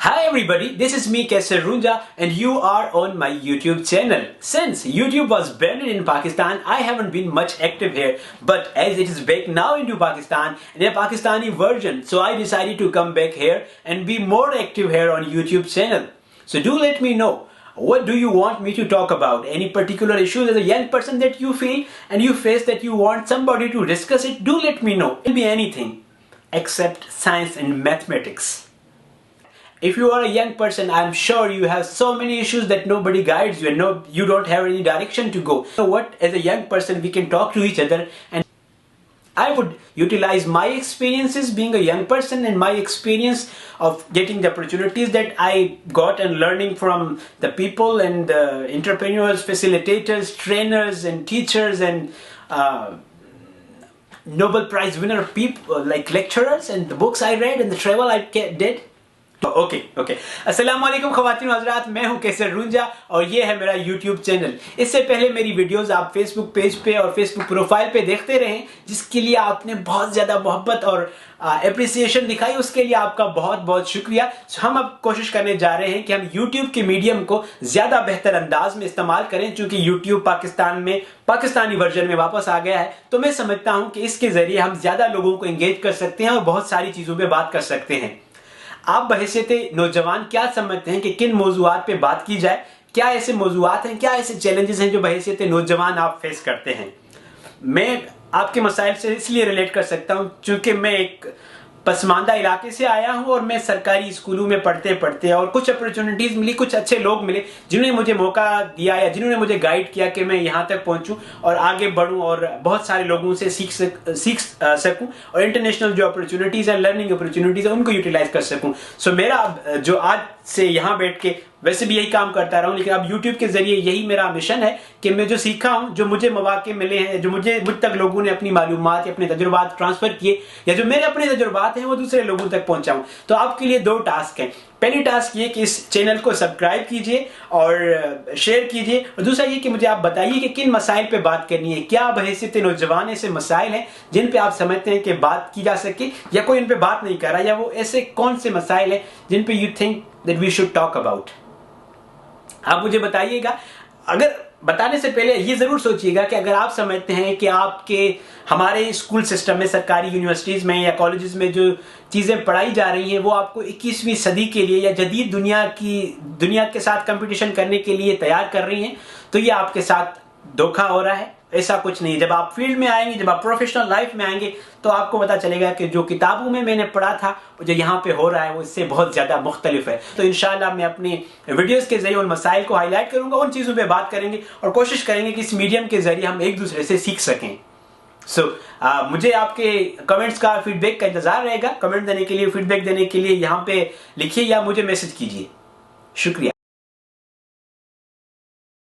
Hi everybody, this is me Kaisar Runja and you are on my YouTube channel. Since YouTube was banned in Pakistan, I haven't been much active here, but as it is back now into Pakistan in a Pakistani version, so I decided to come back here and be more active here on YouTube channel. So do let me know, what do you want me to talk about? Any particular issues as a young person that you feel and you face that you want somebody to discuss it? Do let me know. It will be anything except science and mathematics. If you are a young person, I'm sure you have so many issues that nobody guides you and you don't have any direction to go. So what, as a young person, we can talk to each other, and I would utilize my experiences being a young person and my experience of getting the opportunities that I got and learning from the people and the entrepreneurs, facilitators, trainers and teachers and Nobel Prize winner people like lecturers and the books I read and the travel I did. Okay अस्सलाम वालेकुम ख़वातीन व हज़रात, मैं हूं कैसर रूंजा और ये है मेरा यूट्यूब चैनल। इससे पहले मेरी वीडियोस आप फेसबुक पेज पे और फेसबुक प्रोफाइल पे देखते रहें, जिसके लिए आपने बहुत ज़्यादा मोहब्बत और एप्रिसिएशन दिखाई, उसके लिए आपका बहुत बहुत शुक्रिया। हम अब कोशिश करने जा रहे हैं कि हम यूट्यूब के मीडियम को ज़्यादा बेहतर अंदाज में इस्तेमाल करें। चूँकि यूट्यूब पाकिस्तान में पाकिस्तानी वर्जन में वापस आ गया है, तो मैं समझता हूँ कि इसके ज़रिए हम ज़्यादा लोगों को इंगेज कर सकते हैं और बहुत सारी चीज़ों पर बात कर सकते हैं। आप बहैसियत नौजवान क्या समझते हैं कि किन मौजूआत पे बात की जाए? क्या ऐसे मौजूआत हैं, क्या ऐसे चैलेंजेस हैं जो बहैसियत नौजवान आप फेस करते हैं? मैं आपके मसाइल से इसलिए रिलेट कर सकता हूं क्योंकि मैं एक पसमानदा इलाके से आया हूं और मैं सरकारी स्कूलों में पढ़ते पढ़ते और कुछ अपॉर्चुनिटीज़ मिली, कुछ अच्छे लोग मिले जिन्होंने मुझे मौका दिया या जिन्होंने मुझे गाइड किया कि मैं यहां तक पहुंचूं और आगे बढ़ूं और बहुत सारे लोगों से सीख सकूं और इंटरनेशनल जो अपॉर्चुनिटीज़ हैं, लर्निंग अपॉर्चुनिटीज़ हैं, उनको यूटिलाइज कर सकूं। सो मेरा जो आज से यहाँ बैठ के वैसे भी यही काम करता रहा हूँ, लेकिन अब YouTube के जरिए यही मेरा मिशन है कि मैं जो सीखा हूँ, जो मुझे मौके मिले हैं, जो मुझ तक लोगों ने अपनी मालूमात या अपने तजुर्बात ट्रांसफर किए या जो मेरे अपने तजुर्बात हैं वो दूसरे लोगों तक पहुँचाऊँ। तो आपके लिए दो टास्क हैं। पहली टास्क ये कि इस चैनल को सब्सक्राइब कीजिए और शेयर कीजिए, और दूसरा ये कि मुझे आप बताइए कि किन मसाइल पे बात करनी है। क्या बहैसियत नौजवान ऐसे मसाइल हैं जिन पे आप समझते हैं कि बात की जा सके, या कोई इन पे बात नहीं कर रहा, या वो ऐसे कौन से मसाइल हैं जिन पे you think that we should talk about. आप मुझे बताइएगा। अगर बताने से पहले ये जरूर सोचिएगा कि अगर आप समझते हैं कि आपके हमारे स्कूल सिस्टम में, सरकारी यूनिवर्सिटीज़ में या कॉलेजेस में जो चीज़ें पढ़ाई जा रही हैं वो आपको 21वीं सदी के लिए या जदीद दुनिया के साथ कंपटीशन करने के लिए तैयार कर रही हैं, तो ये आपके साथ धोखा हो रहा है। ऐसा कुछ नहीं है। जब आप फील्ड में आएंगे, जब आप प्रोफेशनल लाइफ में आएंगे, तो आपको पता चलेगा कि जो किताबों में मैंने पढ़ा था जो यहाँ पे हो रहा है वो इससे बहुत ज़्यादा मुख्तलिफ है। तो इंशाल्लाह मैं अपने वीडियोस के जरिए उन मसाइल को हाईलाइट करूँगा, उन चीज़ों पे बात करेंगे और कोशिश करेंगे कि इस मीडियम के जरिए हम एक दूसरे से सीख सकें। मुझे आपके कमेंट्स का, फीडबैक का इंतज़ार रहेगा। कमेंट देने के लिए, फीडबैक देने के लिए यहाँ पे लिखिए या मुझे मैसेज कीजिए। शुक्रिया।